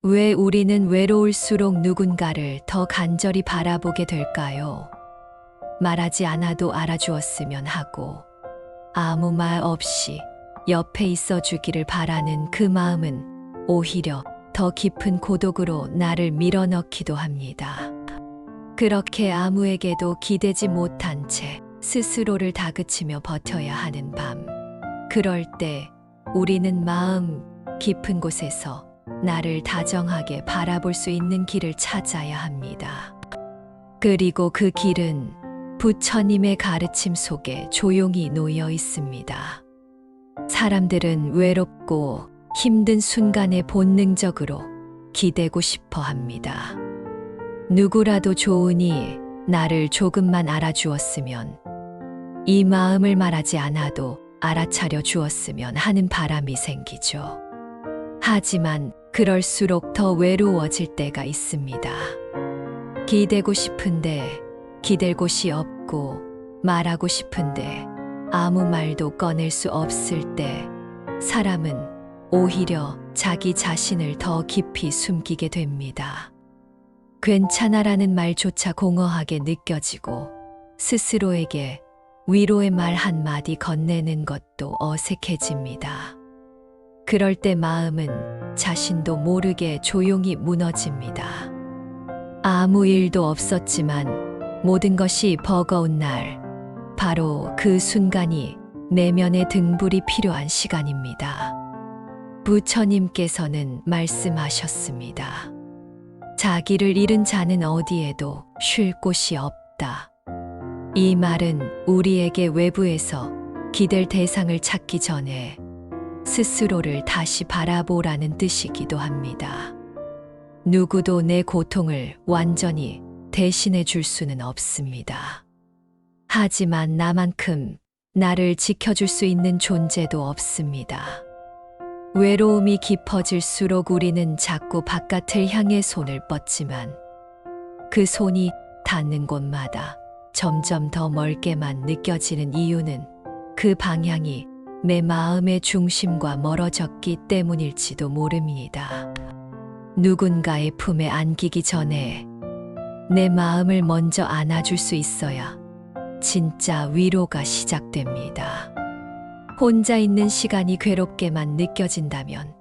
왜 우리는 외로울수록 누군가를 더 간절히 바라보게 될까요? 말하지 않아도 알아주었으면 하고 아무 말 없이 옆에 있어 주기를 바라는 그 마음은 오히려 더 깊은 고독으로 나를 밀어넣기도 합니다. 그렇게 아무에게도 기대지 못한 채 스스로를 다그치며 버텨야 하는 밤. 그럴 때 우리는 마음 깊은 곳에서 나를 다정하게 바라볼 수 있는 길을 찾아야 합니다. 그리고 그 길은 부처님의 가르침 속에 조용히 놓여 있습니다. 사람들은 외롭고 힘든 순간에 본능적으로 기대고 싶어 합니다. 누구라도 좋으니 나를 조금만 알아주었으면, 이 마음을 말하지 않아도 알아차려 주었으면 하는 바람이 생기죠. 하지만 그럴수록 더 외로워질 때가 있습니다. 기대고 싶은데 기댈 곳이 없고, 말하고 싶은데 아무 말도 꺼낼 수 없을 때 사람은 오히려 자기 자신을 더 깊이 숨기게 됩니다. 괜찮아라는 말조차 공허하게 느껴지고 스스로에게 위로의 말 한마디 건네는 것도 어색해집니다. 그럴 때 마음은 자신도 모르게 조용히 무너집니다. 아무 일도 없었지만 모든 것이 버거운 날, 바로 그 순간이 내면의 등불이 필요한 시간입니다. 부처님께서는 말씀하셨습니다. 자기를 잃은 자는 어디에도 쉴 곳이 없다. 이 말은 우리에게 외부에서 기댈 대상을 찾기 전에 스스로를 다시 바라보라는 뜻이기도 합니다. 누구도 내 고통을 완전히 대신해 줄 수는 없습니다. 하지만 나만큼 나를 지켜줄 수 있는 존재도 없습니다. 외로움이 깊어질수록 우리는 자꾸 바깥을 향해 손을 뻗지만 그 손이 닿는 곳마다 점점 더 멀게만 느껴지는 이유는 그 방향이 내 마음의 중심과 멀어졌기 때문일지도 모릅니다. 누군가의 품에 안기기 전에 내 마음을 먼저 안아줄 수 있어야 진짜 위로가 시작됩니다. 혼자 있는 시간이 괴롭게만 느껴진다면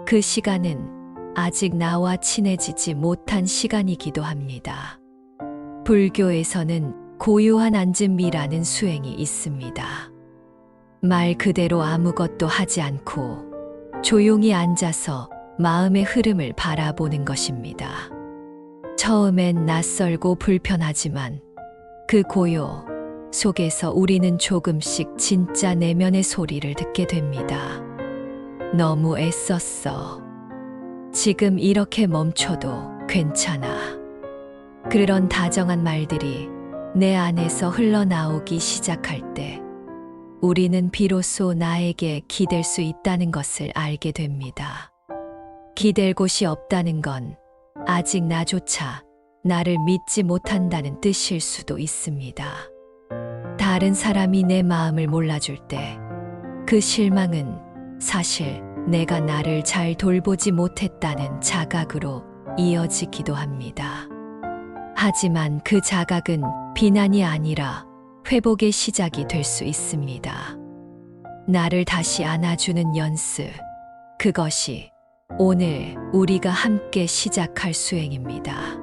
그 시간은 아직 나와 친해지지 못한 시간이기도 합니다. 불교에서는 고요한 앉음이라는 수행이 있습니다. 말 그대로 아무것도 하지 않고 조용히 앉아서 마음의 흐름을 바라보는 것입니다. 처음엔 낯설고 불편하지만 그 고요 속에서 우리는 조금씩 진짜 내면의 소리를 듣게 됩니다. 너무 애썼어. 지금 이렇게 멈춰도 괜찮아. 그런 다정한 말들이 내 안에서 흘러나오기 시작할 때 우리는 비로소 나에게 기댈 수 있다는 것을 알게 됩니다. 기댈 곳이 없다는 건 아직 나조차 나를 믿지 못한다는 뜻일 수도 있습니다. 다른 사람이 내 마음을 몰라줄 때 그 실망은 사실 내가 나를 잘 돌보지 못했다는 자각으로 이어지기도 합니다. 하지만 그 자각은 비난이 아니라 회복의 시작이 될 수 있습니다. 나를 다시 안아주는 연습, 그것이 오늘 우리가 함께 시작할 수행입니다.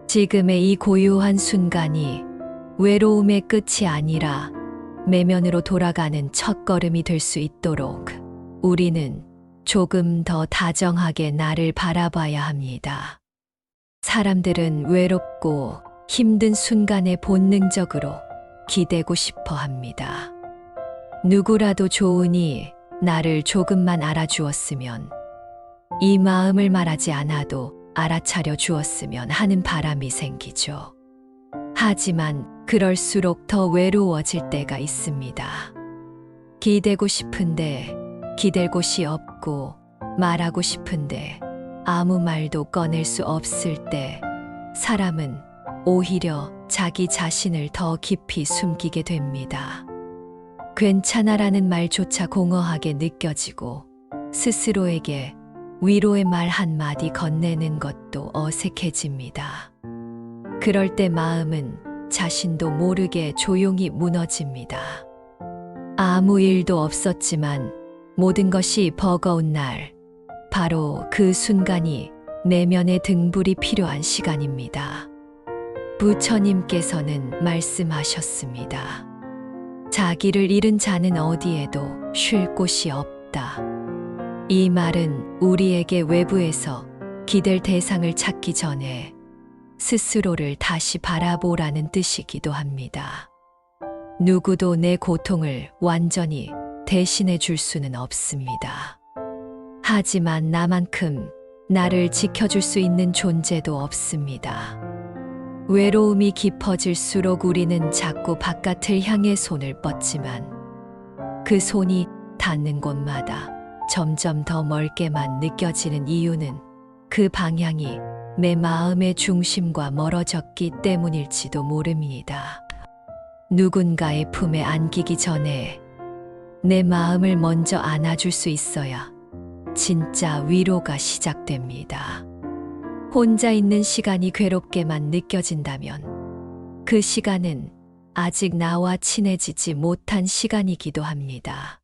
지금의 이 고요한 순간이 외로움의 끝이 아니라 내면으로 돌아가는 첫걸음이 될 수 있도록 우리는 조금 더 다정하게 나를 바라봐야 합니다. 사람들은 외롭고 힘든 순간에 본능적으로 기대고 싶어 합니다. 누구라도 좋으니 나를 조금만 알아주었으면, 이 마음을 말하지 않아도 알아차려 주었으면 하는 바람이 생기죠. 하지만 그럴수록 더 외로워질 때가 있습니다. 기대고 싶은데 기댈 곳이 없고, 말하고 싶은데 아무 말도 꺼낼 수 없을 때 사람은 오히려 자기 자신을 더 깊이 숨기게 됩니다. 괜찮아라는 말조차 공허하게 느껴지고 스스로에게 위로의 말 한마디 건네는 것도 어색해집니다. 그럴 때 마음은 자신도 모르게 조용히 무너집니다. 아무 일도 없었지만 모든 것이 버거운 날, 바로 그 순간이 내면의 등불이 필요한 시간입니다. 부처님께서는 말씀하셨습니다. 자기를 잃은 자는 어디에도 쉴 곳이 없다. 이 말은 우리에게 외부에서 기댈 대상을 찾기 전에 스스로를 다시 바라보라는 뜻이기도 합니다. 누구도 내 고통을 완전히 대신해 줄 수는 없습니다. 하지만 나만큼 나를 지켜줄 수 있는 존재도 없습니다. 외로움이 깊어질수록 우리는 자꾸 바깥을 향해 손을 뻗지만 그 손이 닿는 곳마다 점점 더 멀게만 느껴지는 이유는 그 방향이 내 마음의 중심과 멀어졌기 때문일지도 모릅니다. 누군가의 품에 안기기 전에 내 마음을 먼저 안아줄 수 있어야 진짜 위로가 시작됩니다. 혼자 있는 시간이 괴롭게만 느껴진다면 그 시간은 아직 나와 친해지지 못한 시간이기도 합니다.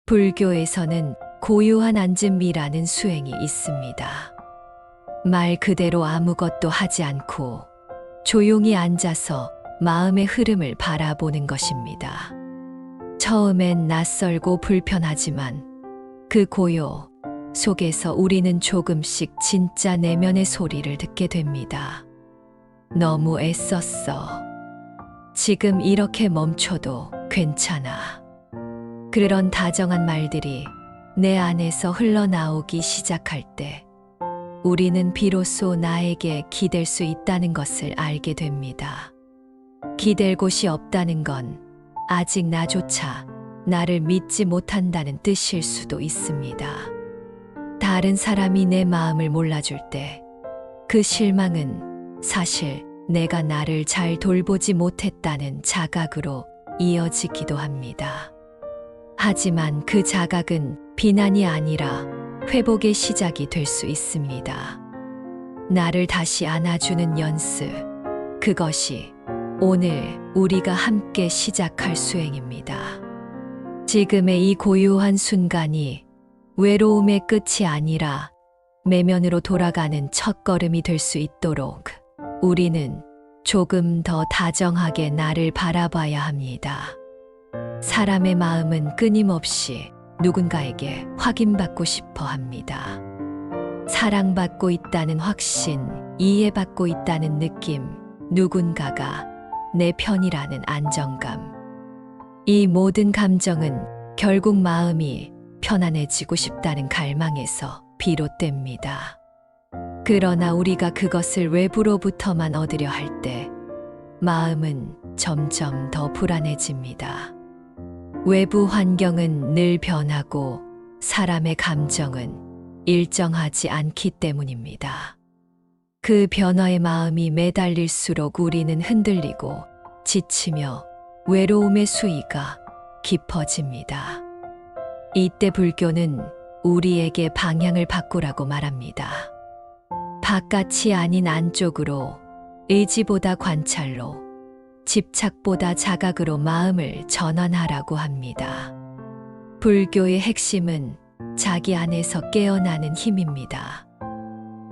불교에서는 고요한 앉음이라는 수행이 있습니다. 말 그대로 아무것도 하지 않고 조용히 앉아서 마음의 흐름을 바라보는 것입니다. 처음엔 낯설고 불편하지만 그 고요 속에서 우리는 조금씩 진짜 내면의 소리를 듣게 됩니다. 너무 애썼어. 지금 이렇게 멈춰도 괜찮아. 그런 다정한 말들이 내 안에서 흘러나오기 시작할 때 우리는 비로소 나에게 기댈 수 있다는 것을 알게 됩니다. 기댈 곳이 없다는 건 아직 나조차 나를 믿지 못한다는 뜻일 수도 있습니다. 다른 사람이 내 마음을 몰라줄 때 그 실망은 사실 내가 나를 잘 돌보지 못했다는 자각으로 이어지기도 합니다. 하지만 그 자각은 비난이 아니라 회복의 시작이 될 수 있습니다. 나를 다시 안아주는 연습, 그것이 오늘 우리가 함께 시작할 수행입니다. 지금의 이 고요한 순간이 외로움의 끝이 아니라 내면으로 돌아가는 첫걸음이 될 수 있도록 우리는 조금 더 다정하게 나를 바라봐야 합니다. 사람의 마음은 끊임없이 누군가에게 확인받고 싶어 합니다. 사랑받고 있다는 확신, 이해받고 있다는 느낌, 누군가가 내 편이라는 안정감. 이 모든 감정은 결국 마음이 편안해지고 싶다는 갈망에서 비롯됩니다. 그러나 우리가 그것을 외부로부터만 얻으려 할 때 마음은 점점 더 불안해집니다. 외부 환경은 늘 변하고 사람의 감정은 일정하지 않기 때문입니다. 그 변화에 마음이 매달릴수록 우리는 흔들리고 지치며 외로움의 수위가 깊어집니다. 이때 불교는 우리에게 방향을 바꾸라고 말합니다. 바깥이 아닌 안쪽으로, 의지보다 관찰로, 집착보다 자각으로 마음을 전환하라고 합니다. 불교의 핵심은 자기 안에서 깨어나는 힘입니다.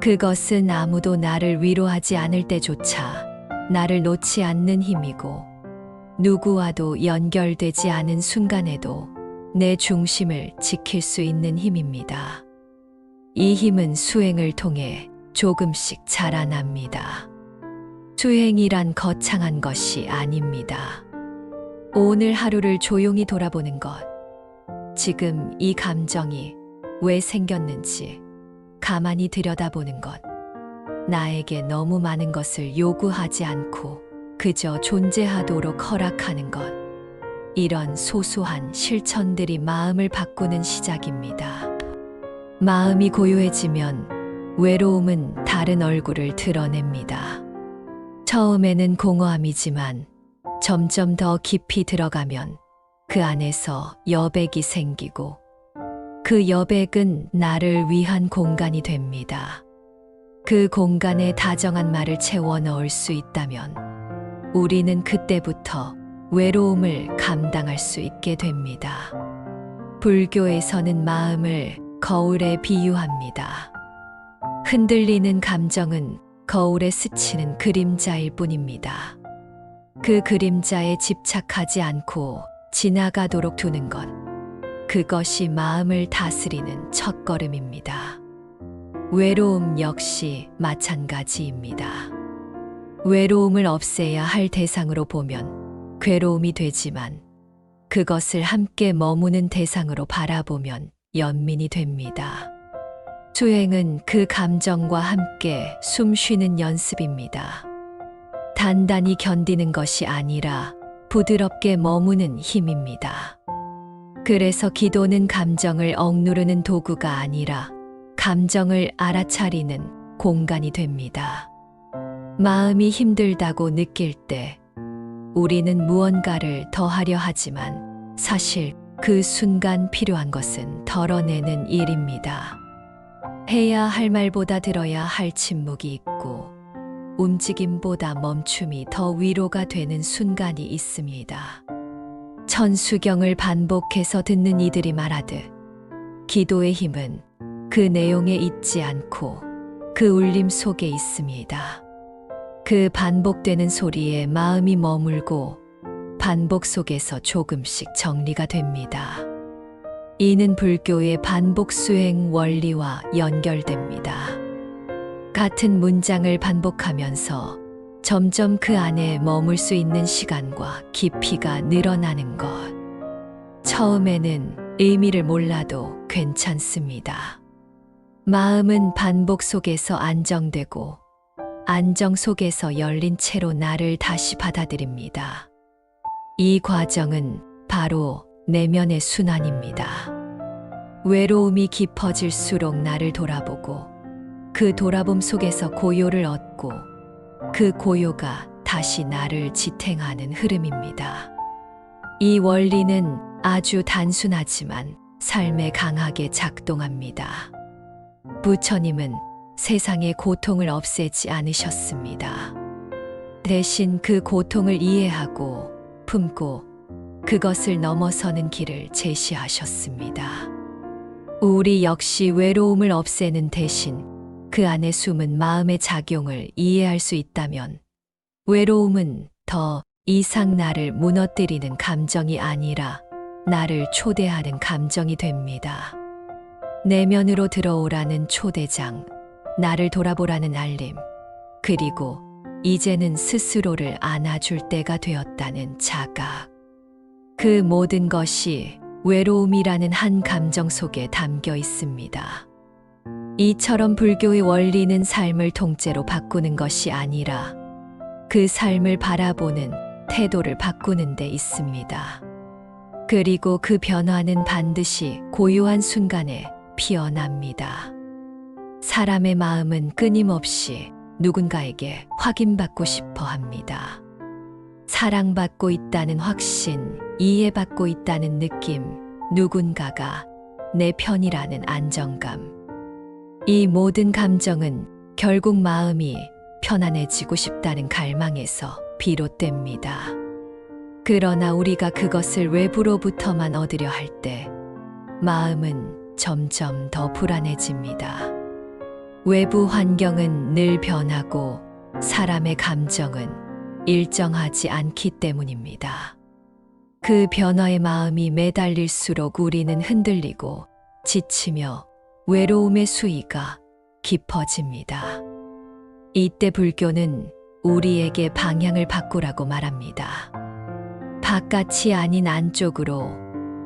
그것은 아무도 나를 위로하지 않을 때조차 나를 놓지 않는 힘이고, 누구와도 연결되지 않은 순간에도 내 중심을 지킬 수 있는 힘입니다. 이 힘은 수행을 통해 조금씩 자라납니다. 수행이란 거창한 것이 아닙니다. 오늘 하루를 조용히 돌아보는 것, 지금 이 감정이 왜 생겼는지 가만히 들여다보는 것, 나에게 너무 많은 것을 요구하지 않고 그저 존재하도록 허락하는 것, 이런 소소한 실천들이 마음을 바꾸는 시작입니다. 마음이 고요해지면 외로움은 다른 얼굴을 드러냅니다. 처음에는 공허함이지만 점점 더 깊이 들어가면 그 안에서 여백이 생기고 그 여백은 나를 위한 공간이 됩니다. 그 공간에 다정한 말을 채워 넣을 수 있다면 우리는 그때부터 외로움을 감당할 수 있게 됩니다. 불교에서는 마음을 거울에 비유합니다. 흔들리는 감정은 거울에 스치는 그림자일 뿐입니다. 그 그림자에 집착하지 않고 지나가도록 두는 것, 그것이 마음을 다스리는 첫걸음입니다. 외로움 역시 마찬가지입니다. 외로움을 없애야 할 대상으로 보면 괴로움이 되지만 그것을 함께 머무는 대상으로 바라보면 연민이 됩니다. 수행은 그 감정과 함께 숨 쉬는 연습입니다. 단단히 견디는 것이 아니라 부드럽게 머무는 힘입니다. 그래서 기도는 감정을 억누르는 도구가 아니라 감정을 알아차리는 공간이 됩니다. 마음이 힘들다고 느낄 때 우리는 무언가를 더 하려 하지만 사실 그 순간 필요한 것은 덜어내는 일입니다. 해야 할 말보다 들어야 할 침묵이 있고 움직임보다 멈춤이 더 위로가 되는 순간이 있습니다. 천수경을 반복해서 듣는 이들이 말하듯 기도의 힘은 그 내용에 있지 않고 그 울림 속에 있습니다. 그 반복되는 소리에 마음이 머물고 반복 속에서 조금씩 정리가 됩니다. 이는 불교의 반복 수행 원리와 연결됩니다. 같은 문장을 반복하면서 점점 그 안에 머물 수 있는 시간과 깊이가 늘어나는 것. 처음에는 의미를 몰라도 괜찮습니다. 마음은 반복 속에서 안정되고 안정 속에서 열린 채로 나를 다시 받아들입니다. 이 과정은 바로 내면의 순환입니다. 외로움이 깊어질수록 나를 돌아보고 그 돌아봄 속에서 고요를 얻고 그 고요가 다시 나를 지탱하는 흐름입니다. 이 원리는 아주 단순하지만 삶에 강하게 작동합니다. 부처님은 세상의 고통을 없애지 않으셨습니다. 대신 그 고통을 이해하고 품고 그것을 넘어서는 길을 제시하셨습니다. 우리 역시 외로움을 없애는 대신 그 안에 숨은 마음의 작용을 이해할 수 있다면 외로움은 더 이상 나를 무너뜨리는 감정이 아니라 나를 초대하는 감정이 됩니다. 내면으로 들어오라는 초대장, 나를 돌아보라는 알림, 그리고 이제는 스스로를 안아줄 때가 되었다는 자각. 그 모든 것이 외로움이라는 한 감정 속에 담겨 있습니다. 이처럼 불교의 원리는 삶을 통째로 바꾸는 것이 아니라 그 삶을 바라보는 태도를 바꾸는 데 있습니다. 그리고 그 변화는 반드시 고요한 순간에 피어납니다. 사람의 마음은 끊임없이 누군가에게 확인받고 싶어 합니다. 사랑받고 있다는 확신, 이해받고 있다는 느낌, 누군가가 내 편이라는 안정감. 이 모든 감정은 결국 마음이 편안해지고 싶다는 갈망에서 비롯됩니다. 그러나 우리가 그것을 외부로부터만 얻으려 할 때 마음은 점점 더 불안해집니다. 외부 환경은 늘 변하고 사람의 감정은 일정하지 않기 때문입니다. 그 변화에 마음이 매달릴수록 우리는 흔들리고 지치며 외로움의 수위가 깊어집니다. 이때 불교는 우리에게 방향을 바꾸라고 말합니다. 바깥이 아닌 안쪽으로,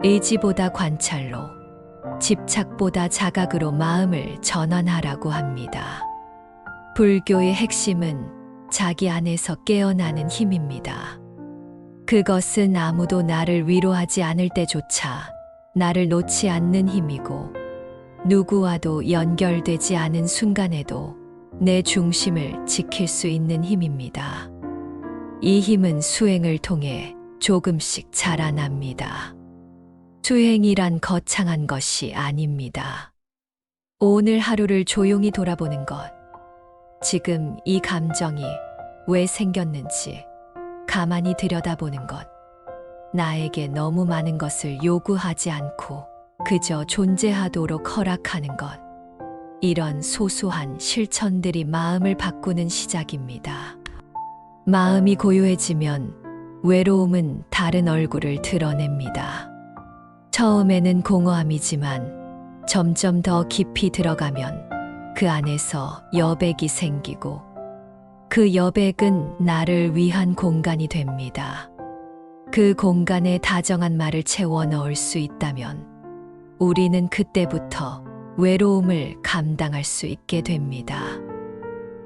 의지보다 관찰로, 집착보다 자각으로 마음을 전환하라고 합니다. 불교의 핵심은 자기 안에서 깨어나는 힘입니다. 그것은 아무도 나를 위로하지 않을 때조차 나를 놓지 않는 힘이고 누구와도 연결되지 않은 순간에도 내 중심을 지킬 수 있는 힘입니다. 이 힘은 수행을 통해 조금씩 자라납니다. 수행이란 거창한 것이 아닙니다. 오늘 하루를 조용히 돌아보는 것, 지금 이 감정이 왜 생겼는지 가만히 들여다보는 것, 나에게 너무 많은 것을 요구하지 않고 그저 존재하도록 허락하는 것, 이런 소소한 실천들이 마음을 바꾸는 시작입니다. 마음이 고요해지면 외로움은 다른 얼굴을 드러냅니다. 처음에는 공허함이지만 점점 더 깊이 들어가면 그 안에서 여백이 생기고 그 여백은 나를 위한 공간이 됩니다. 그 공간에 다정한 말을 채워 넣을 수 있다면 우리는 그때부터 외로움을 감당할 수 있게 됩니다.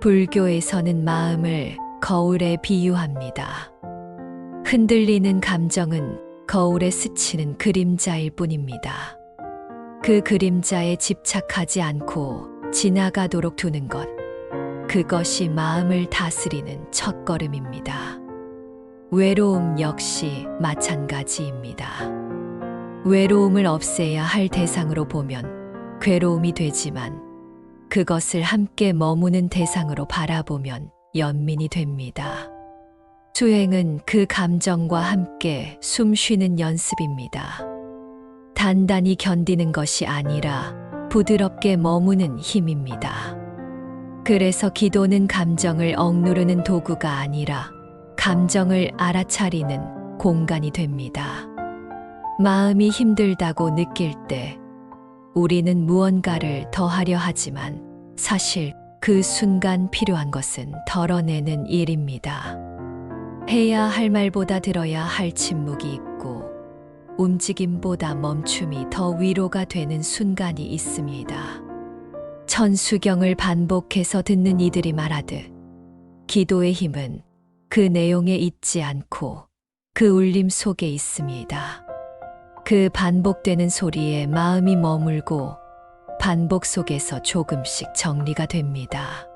불교에서는 마음을 거울에 비유합니다. 흔들리는 감정은 거울에 스치는 그림자일 뿐입니다. 그 그림자에 집착하지 않고 지나가도록 두는 것, 그것이 마음을 다스리는 첫걸음입니다. 외로움 역시 마찬가지입니다. 외로움을 없애야 할 대상으로 보면 괴로움이 되지만 그것을 함께 머무는 대상으로 바라보면 연민이 됩니다. 수행은 그 감정과 함께 숨 쉬는 연습입니다. 단단히 견디는 것이 아니라 부드럽게 머무는 힘입니다. 그래서 기도는 감정을 억누르는 도구가 아니라 감정을 알아차리는 공간이 됩니다. 마음이 힘들다고 느낄 때 우리는 무언가를 더 하려 하지만 사실 그 순간 필요한 것은 덜어내는 일입니다. 해야 할 말보다 들어야 할 침묵이 있고 움직임보다 멈춤이 더 위로가 되는 순간이 있습니다. 천수경을 반복해서 듣는 이들이 말하듯 기도의 힘은 그 내용에 있지 않고 그 울림 속에 있습니다. 그 반복되는 소리에 마음이 머물고 반복 속에서 조금씩 정리가 됩니다.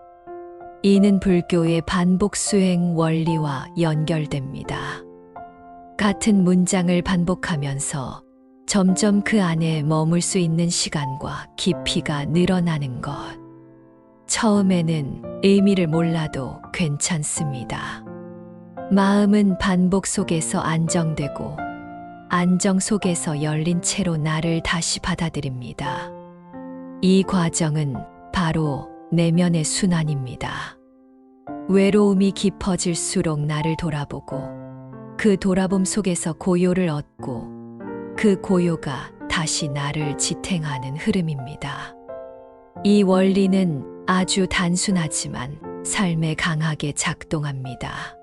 이는 불교의 반복 수행 원리와 연결됩니다. 같은 문장을 반복하면서 점점 그 안에 머물 수 있는 시간과 깊이가 늘어나는 것. 처음에는 의미를 몰라도 괜찮습니다. 마음은 반복 속에서 안정되고 안정 속에서 열린 채로 나를 다시 받아들입니다. 이 과정은 바로 내면의 순환입니다. 외로움이 깊어질수록 나를 돌아보고 그 돌아봄 속에서 고요를 얻고 그 고요가 다시 나를 지탱하는 흐름입니다. 이 원리는 아주 단순하지만 삶에 강하게 작동합니다.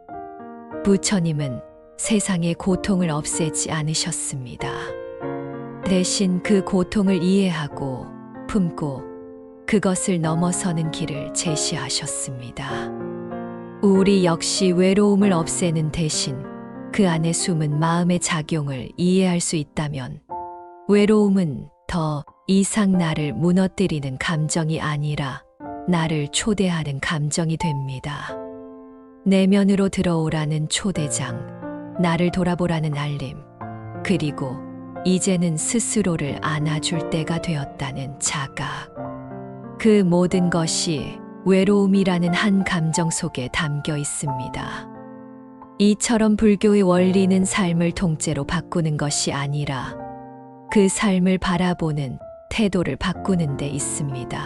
부처님은 세상의 고통을 없애지 않으셨습니다. 대신 그 고통을 이해하고 품고 그것을 넘어서는 길을 제시하셨습니다. 우리 역시 외로움을 없애는 대신 그 안에 숨은 마음의 작용을 이해할 수 있다면 외로움은 더 이상 나를 무너뜨리는 감정이 아니라 나를 초대하는 감정이 됩니다. 내면으로 들어오라는 초대장, 나를 돌아보라는 알림, 그리고 이제는 스스로를 안아줄 때가 되었다는 자각. 그 모든 것이 외로움이라는 한 감정 속에 담겨 있습니다. 이처럼 불교의 원리는 삶을 통째로 바꾸는 것이 아니라 그 삶을 바라보는 태도를 바꾸는 데 있습니다.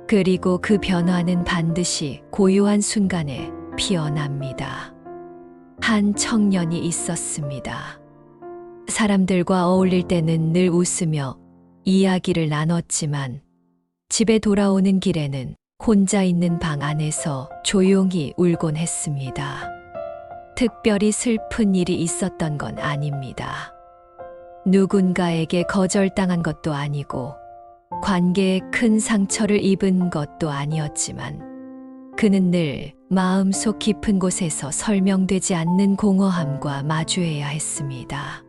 그리고 그 변화는 반드시 고요한 순간에 피어납니다. 한 청년이 있었습니다. 사람들과 어울릴 때는 늘 웃으며 이야기를 나눴지만 집에 돌아오는 길에는 혼자 있는 방 안에서 조용히 울곤 했습니다. 특별히 슬픈 일이 있었던 건 아닙니다. 누군가에게 거절당한 것도 아니고 관계에 큰 상처를 입은 것도 아니었지만 그는 늘 마음속 깊은 곳에서 설명되지 않는 공허함과 마주해야 했습니다.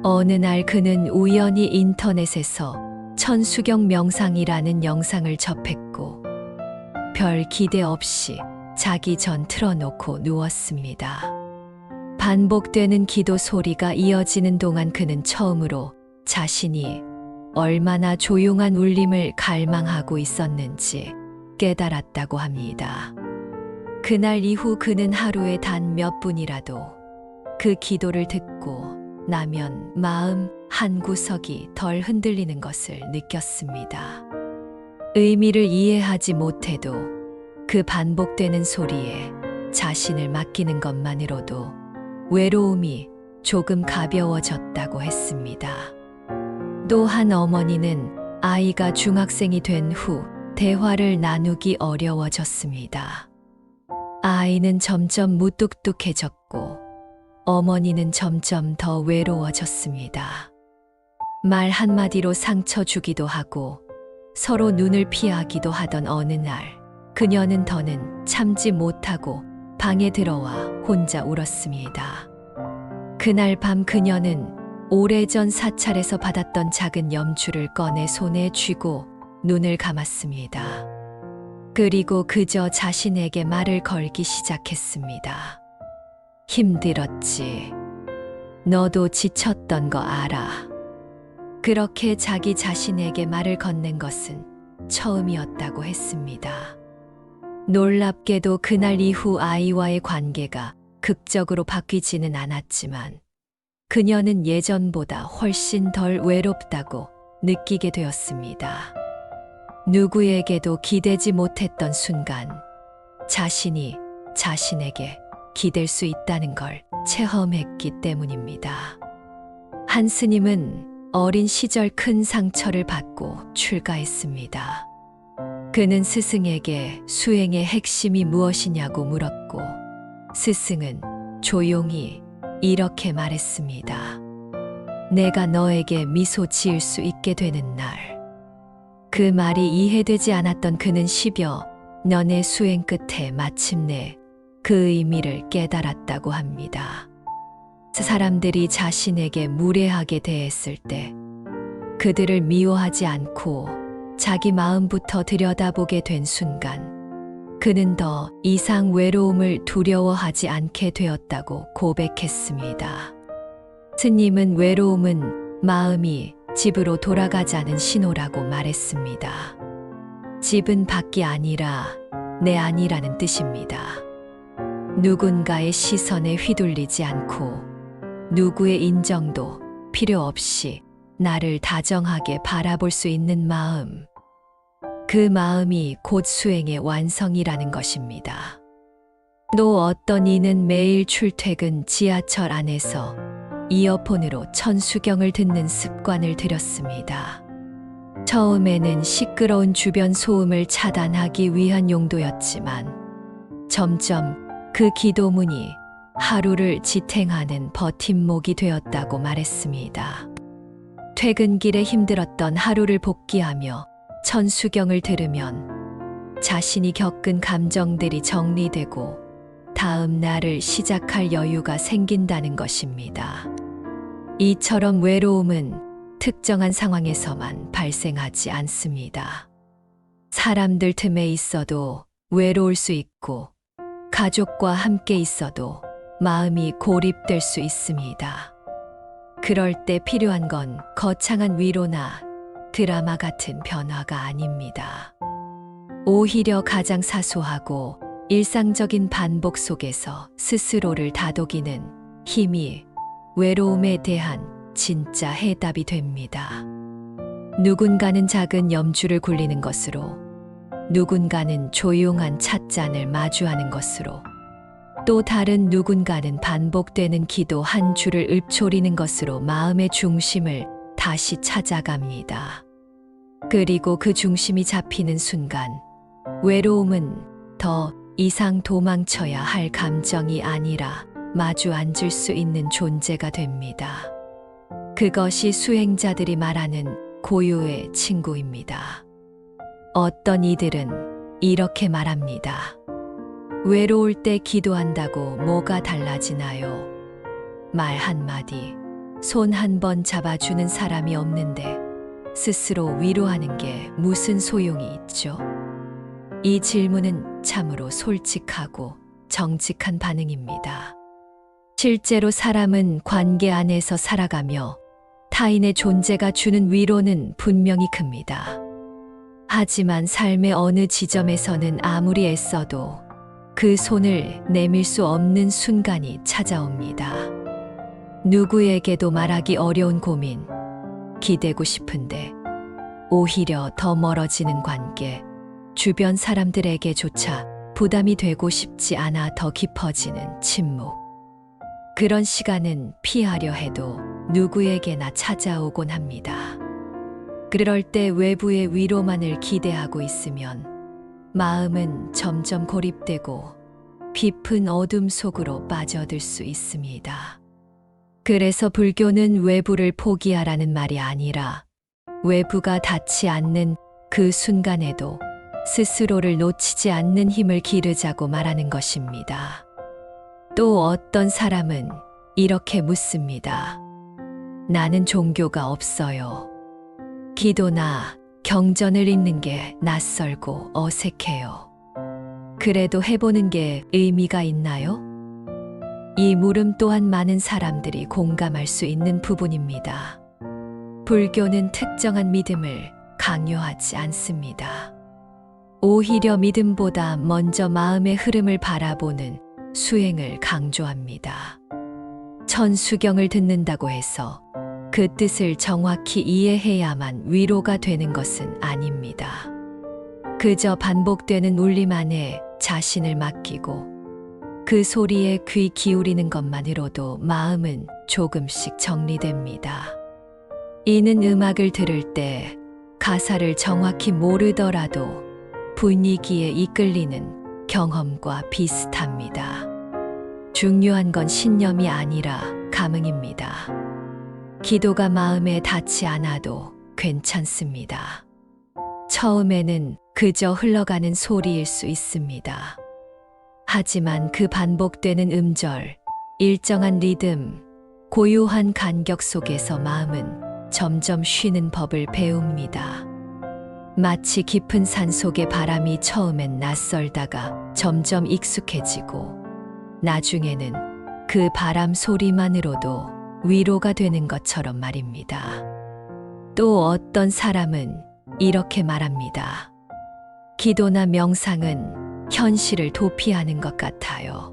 어느 날 그는 우연히 인터넷에서 천수경 명상이라는 영상을 접했고 별 기대 없이 자기 전 틀어놓고 누웠습니다. 반복되는 기도 소리가 이어지는 동안 그는 처음으로 자신이 얼마나 조용한 울림을 갈망하고 있었는지 깨달았다고 합니다. 그날 이후 그는 하루에 단 몇 분이라도 그 기도를 듣고 나면 마음 한구석이 덜 흔들리는 것을 느꼈습니다. 의미를 이해하지 못해도 그 반복되는 소리에 자신을 맡기는 것만으로도 외로움이 조금 가벼워졌다고 했습니다. 또 한 어머니는 아이가 중학생이 된 후 대화를 나누기 어려워졌습니다. 아이는 점점 무뚝뚝해졌고 어머니는 점점 더 외로워졌습니다. 말 한마디로 상처 주기도 하고 서로 눈을 피하기도 하던 어느 날 그녀는 더는 참지 못하고 방에 들어와 혼자 울었습니다. 그날 밤 그녀는 오래전 사찰에서 받았던 작은 염주를 꺼내 손에 쥐고 눈을 감았습니다. 그리고 그저 자신에게 말을 걸기 시작했습니다. 힘들었지. 너도 지쳤던 거 알아. 그렇게 자기 자신에게 말을 건넨 것은 처음이었다고 했습니다. 놀랍게도 그날 이후 아이와의 관계가 극적으로 바뀌지는 않았지만 그녀는 예전보다 훨씬 덜 외롭다고 느끼게 되었습니다. 누구에게도 기대지 못했던 순간 자신이 자신에게 기댈 수 있다는 걸 체험했기 때문입니다. 한 스님은 어린 시절 큰 상처를 받고 출가했습니다. 그는 스승에게 수행의 핵심이 무엇이냐고 물었고 스승은 조용히 이렇게 말했습니다. 내가 너에게 미소 지을 수 있게 되는 날. 그 말이 이해되지 않았던 그는 10여 년의 수행 끝에 마침내 그 의미를 깨달았다고 합니다. 사람들이 자신에게 무례하게 대했을 때 그들을 미워하지 않고 자기 마음부터 들여다보게 된 순간 그는 더 이상 외로움을 두려워하지 않게 되었다고 고백했습니다. 스님은 외로움은 마음이 집으로 돌아가자는 신호라고 말했습니다. 집은 밖이 아니라 내 안이라는 뜻입니다. 누군가의 시선에 휘둘리지 않고 누구의 인정도 필요 없이 나를 다정하게 바라볼 수 있는 마음. 그 마음이 곧 수행의 완성이라는 것입니다. 또 어떤 이는 매일 출퇴근 지하철 안에서 이어폰으로 천수경을 듣는 습관을 들였습니다. 처음에는 시끄러운 주변 소음을 차단하기 위한 용도였지만 점점 그 기도문이 하루를 지탱하는 버팀목이 되었다고 말했습니다. 퇴근길에 힘들었던 하루를 복귀하며 천수경을 들으면 자신이 겪은 감정들이 정리되고 다음 날을 시작할 여유가 생긴다는 것입니다. 이처럼 외로움은 특정한 상황에서만 발생하지 않습니다. 사람들 틈에 있어도 외로울 수 있고 가족과 함께 있어도 마음이 고립될 수 있습니다. 그럴 때 필요한 건 거창한 위로나 드라마 같은 변화가 아닙니다. 오히려 가장 사소하고 일상적인 반복 속에서 스스로를 다독이는 힘이 외로움에 대한 진짜 해답이 됩니다. 누군가는 작은 염주를 굴리는 것으로, 누군가는 조용한 찻잔을 마주하는 것으로, 또 다른 누군가는 반복되는 기도 한 줄을 읊조리는 것으로 마음의 중심을 다시 찾아갑니다. 그리고 그 중심이 잡히는 순간 외로움은 더 이상 도망쳐야 할 감정이 아니라 마주 앉을 수 있는 존재가 됩니다. 그것이 수행자들이 말하는 고요의 친구입니다. 어떤 이들은 이렇게 말합니다. 외로울 때 기도한다고 뭐가 달라지나요? 말 한마디, 손 한 번 잡아주는 사람이 없는데 스스로 위로하는 게 무슨 소용이 있죠? 이 질문은 참으로 솔직하고 정직한 반응입니다. 실제로 사람은 관계 안에서 살아가며 타인의 존재가 주는 위로는 분명히 큽니다. 하지만 삶의 어느 지점에서는 아무리 애써도 그 손을 내밀 수 없는 순간이 찾아옵니다. 누구에게도 말하기 어려운 고민, 기대고 싶은데 오히려 더 멀어지는 관계, 주변 사람들에게조차 부담이 되고 싶지 않아 더 깊어지는 침묵. 그런 시간은 피하려 해도 누구에게나 찾아오곤 합니다. 그럴 때 외부의 위로만을 기대하고 있으면 마음은 점점 고립되고 깊은 어둠 속으로 빠져들 수 있습니다. 그래서 불교는 외부를 포기하라는 말이 아니라 외부가 닿지 않는 그 순간에도 스스로를 놓치지 않는 힘을 기르자고 말하는 것입니다. 또 어떤 사람은 이렇게 묻습니다. 나는 종교가 없어요. 기도나 경전을 읽는 게 낯설고 어색해요. 그래도 해보는 게 의미가 있나요? 이 물음 또한 많은 사람들이 공감할 수 있는 부분입니다. 불교는 특정한 믿음을 강요하지 않습니다. 오히려 믿음보다 먼저 마음의 흐름을 바라보는 수행을 강조합니다. 천수경을 듣는다고 해서 그 뜻을 정확히 이해해야만 위로가 되는 것은 아닙니다. 그저 반복되는 울림 안에 자신을 맡기고 그 소리에 귀 기울이는 것만으로도 마음은 조금씩 정리됩니다. 이는 음악을 들을 때 가사를 정확히 모르더라도 분위기에 이끌리는 경험과 비슷합니다. 중요한 건 신념이 아니라 감흥입니다. 기도가 마음에 닿지 않아도 괜찮습니다. 처음에는 그저 흘러가는 소리일 수 있습니다. 하지만 그 반복되는 음절, 일정한 리듬, 고요한 간격 속에서 마음은 점점 쉬는 법을 배웁니다. 마치 깊은 산 속의 바람이 처음엔 낯설다가 점점 익숙해지고 나중에는 그 바람 소리만으로도 위로가 되는 것처럼 말입니다. 또 어떤 사람은 이렇게 말합니다. 기도나 명상은 현실을 도피하는 것 같아요.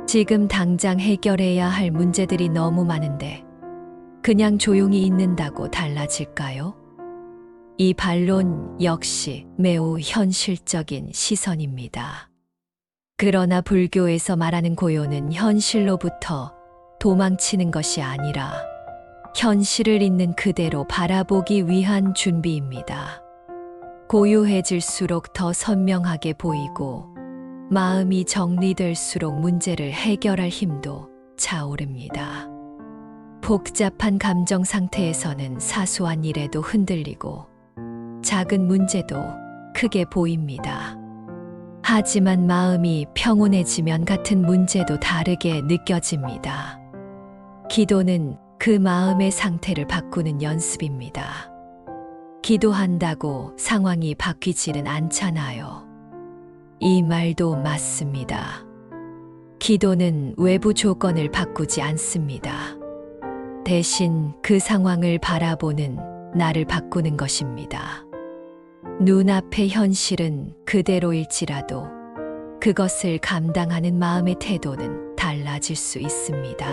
지금 당장 해결해야 할 문제들이 너무 많은데 그냥 조용히 있는다고 달라질까요? 이 반론 역시 매우 현실적인 시선입니다. 그러나 불교에서 말하는 고요는 현실로부터 도망치는 것이 아니라 현실을 있는 그대로 바라보기 위한 준비입니다. 고요해질수록 더 선명하게 보이고 마음이 정리될수록 문제를 해결할 힘도 차오릅니다. 복잡한 감정 상태에서는 사소한 일에도 흔들리고 작은 문제도 크게 보입니다. 하지만 마음이 평온해지면 같은 문제도 다르게 느껴집니다. 기도는 그 마음의 상태를 바꾸는 연습입니다. 기도한다고 상황이 바뀌지는 않잖아요. 이 말도 맞습니다. 기도는 외부 조건을 바꾸지 않습니다. 대신 그 상황을 바라보는 나를 바꾸는 것입니다. 눈앞의 현실은 그대로일지라도 그것을 감당하는 마음의 태도는 달라질 수 있습니다.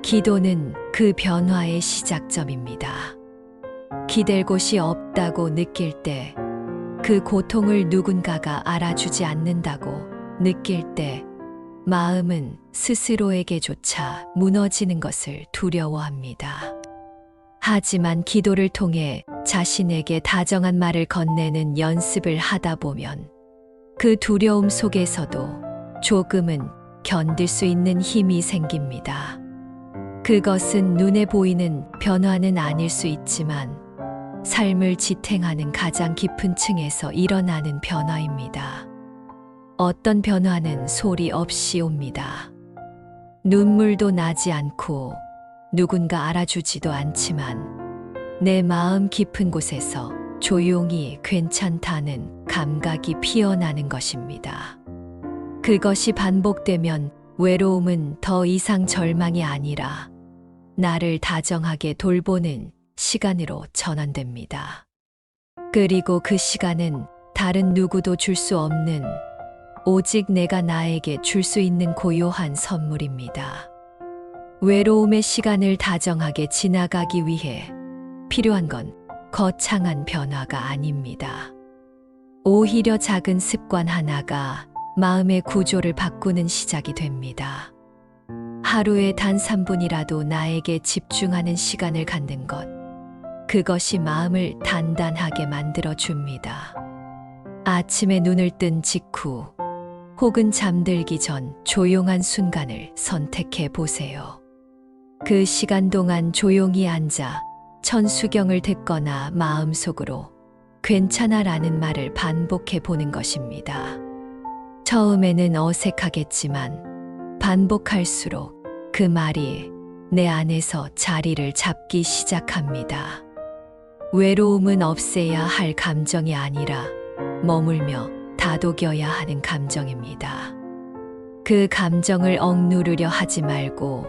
기도는 그 변화의 시작점입니다. 기댈 곳이 없다고 느낄 때, 그 고통을 누군가가 알아주지 않는다고 느낄 때, 마음은 스스로에게조차 무너지는 것을 두려워합니다. 하지만 기도를 통해 자신에게 다정한 말을 건네는 연습을 하다 보면 그 두려움 속에서도 조금은 견딜 수 있는 힘이 생깁니다. 그것은 눈에 보이는 변화는 아닐 수 있지만 삶을 지탱하는 가장 깊은 층에서 일어나는 변화입니다. 어떤 변화는 소리 없이 옵니다. 눈물도 나지 않고 누군가 알아주지도 않지만 내 마음 깊은 곳에서 조용히 괜찮다는 감각이 피어나는 것입니다. 그것이 반복되면 외로움은 더 이상 절망이 아니라 나를 다정하게 돌보는 시간으로 전환됩니다. 그리고 그 시간은 다른 누구도 줄 수 없는, 오직 내가 나에게 줄 수 있는 고요한 선물입니다. 외로움의 시간을 다정하게 지나가기 위해 필요한 건 거창한 변화가 아닙니다. 오히려 작은 습관 하나가 마음의 구조를 바꾸는 시작이 됩니다. 하루에 단 3분이라도 나에게 집중하는 시간을 갖는 것, 그것이 마음을 단단하게 만들어 줍니다. 아침에 눈을 뜬 직후 혹은 잠들기 전 조용한 순간을 선택해 보세요. 그 시간 동안 조용히 앉아 천수경을 듣거나 마음속으로 괜찮아 라는 말을 반복해 보는 것입니다. 처음에는 어색하겠지만 반복할수록 그 말이 내 안에서 자리를 잡기 시작합니다. 외로움은 없애야 할 감정이 아니라 머물며 다독여야 하는 감정입니다. 그 감정을 억누르려 하지 말고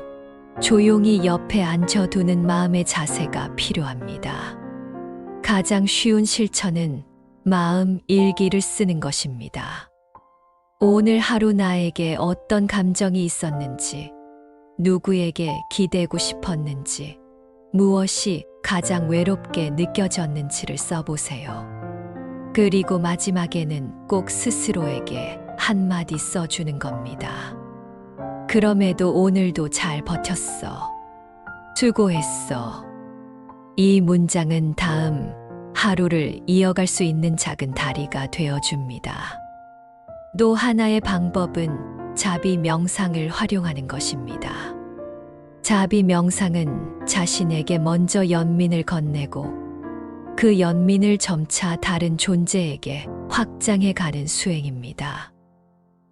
조용히 옆에 앉혀두는 마음의 자세가 필요합니다. 가장 쉬운 실천은 마음 일기를 쓰는 것입니다. 오늘 하루 나에게 어떤 감정이 있었는지, 누구에게 기대고 싶었는지, 무엇이 가장 외롭게 느껴졌는지를 써보세요. 그리고 마지막에는 꼭 스스로에게 한마디 써주는 겁니다. 그럼에도 오늘도 잘 버텼어. 수고했어. 이 문장은 다음 하루를 이어갈 수 있는 작은 다리가 되어줍니다. 또 하나의 방법은 자비 명상을 활용하는 것입니다. 자비 명상은 자신에게 먼저 연민을 건네고 그 연민을 점차 다른 존재에게 확장해 가는 수행입니다.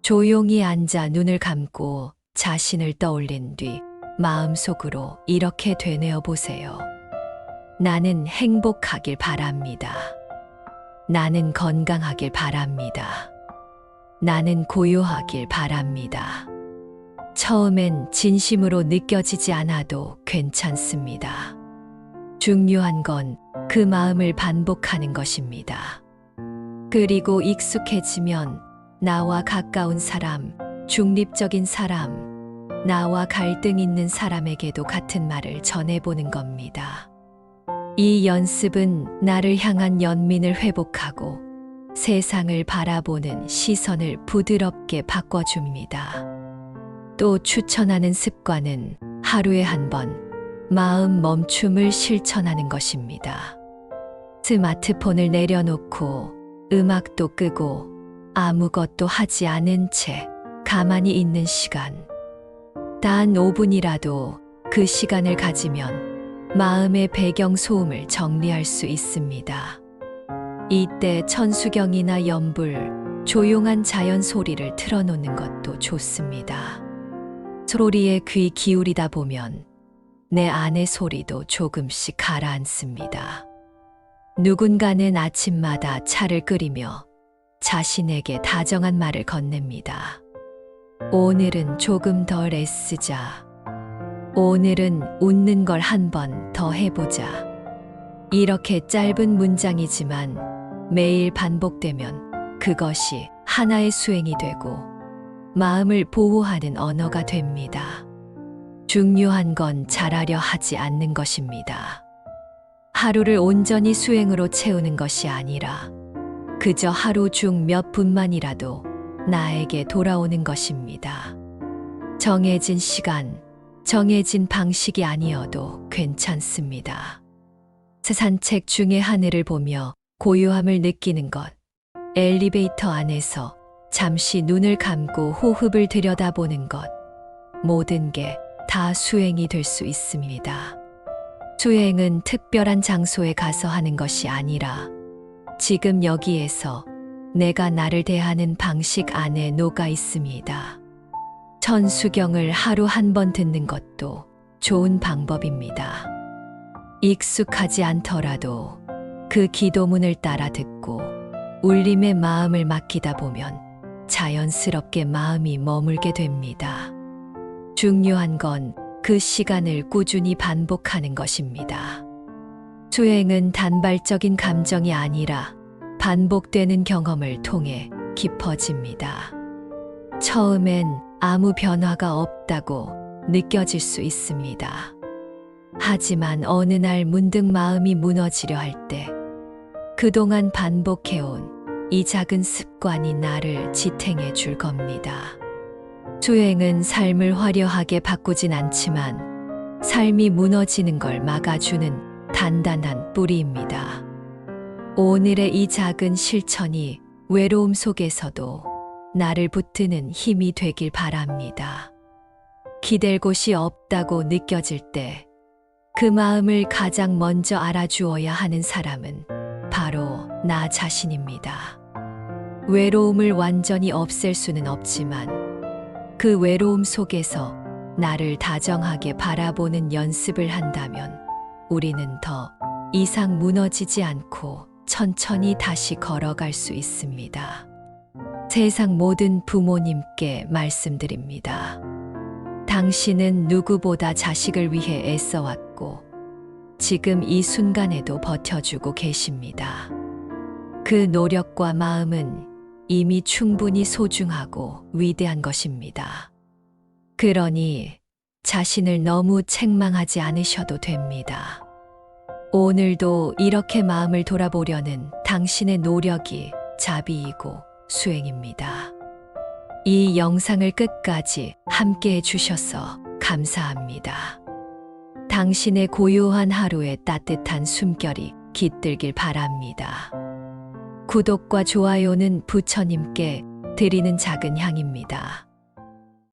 조용히 앉아 눈을 감고 자신을 떠올린 뒤 마음속으로 이렇게 되뇌어 보세요. 나는 행복하길 바랍니다. 나는 건강하길 바랍니다. 나는 고요하길 바랍니다. 처음엔 진심으로 느껴지지 않아도 괜찮습니다. 중요한 건 그 마음을 반복하는 것입니다. 그리고 익숙해지면 나와 가까운 사람, 중립적인 사람, 나와 갈등 있는 사람에게도 같은 말을 전해보는 겁니다. 이 연습은 나를 향한 연민을 회복하고 세상을 바라보는 시선을 부드럽게 바꿔줍니다. 또 추천하는 습관은 하루에 한 번 마음 멈춤을 실천하는 것입니다. 스마트폰을 내려놓고 음악도 끄고 아무것도 하지 않은 채 가만히 있는 시간. 단 5분이라도 그 시간을 가지면 마음의 배경 소음을 정리할 수 있습니다. 이때 천수경이나 연불, 조용한 자연 소리를 틀어놓는 것도 좋습니다. 소리에 귀 기울이다 보면 내 안의 소리도 조금씩 가라앉습니다. 누군가는 아침마다 차를 끓이며 자신에게 다정한 말을 건넵니다. 오늘은 조금 덜 애쓰자. 오늘은 웃는 걸 한 번 더 해보자. 이렇게 짧은 문장이지만 매일 반복되면 그것이 하나의 수행이 되고 마음을 보호하는 언어가 됩니다. 중요한 건 잘하려 하지 않는 것입니다. 하루를 온전히 수행으로 채우는 것이 아니라 그저 하루 중 몇 분만이라도 나에게 돌아오는 것입니다. 정해진 시간, 정해진 방식이 아니어도 괜찮습니다. 산책 중에 하늘을 보며 고요함을 느끼는 것, 엘리베이터 안에서 잠시 눈을 감고 호흡을 들여다보는 것, 모든 게 다 수행이 될 수 있습니다. 수행은 특별한 장소에 가서 하는 것이 아니라 지금 여기에서 내가 나를 대하는 방식 안에 녹아 있습니다. 천수경을 하루 한 번 듣는 것도 좋은 방법입니다. 익숙하지 않더라도 그 기도문을 따라 듣고 울림에 마음을 맡기다 보면 자연스럽게 마음이 머물게 됩니다. 중요한 건 그 시간을 꾸준히 반복하는 것입니다. 수행은 단발적인 감정이 아니라 반복되는 경험을 통해 깊어집니다. 처음엔 아무 변화가 없다고 느껴질 수 있습니다. 하지만 어느 날 문득 마음이 무너지려 할 때 그동안 반복해온 이 작은 습관이 나를 지탱해 줄 겁니다. 수행은 삶을 화려하게 바꾸진 않지만 삶이 무너지는 걸 막아주는 단단한 뿌리입니다. 오늘의 이 작은 실천이 외로움 속에서도 나를 붙드는 힘이 되길 바랍니다. 기댈 곳이 없다고 느껴질 때 그 마음을 가장 먼저 알아주어야 하는 사람은 바로 나 자신입니다. 외로움을 완전히 없앨 수는 없지만 그 외로움 속에서 나를 다정하게 바라보는 연습을 한다면 우리는 더 이상 무너지지 않고 천천히 다시 걸어갈 수 있습니다. 세상 모든 부모님께 말씀드립니다. 당신은 누구보다 자식을 위해 애써왔고 지금 이 순간에도 버텨주고 계십니다. 그 노력과 마음은 이미 충분히 소중하고 위대한 것입니다. 그러니 자신을 너무 책망하지 않으셔도 됩니다. 오늘도 이렇게 마음을 돌아보려는 당신의 노력이 자비이고 수행입니다. 이 영상을 끝까지 함께 해주셔서 감사합니다. 당신의 고요한 하루에 따뜻한 숨결이 깃들길 바랍니다. 구독과 좋아요는 부처님께 드리는 작은 향입니다.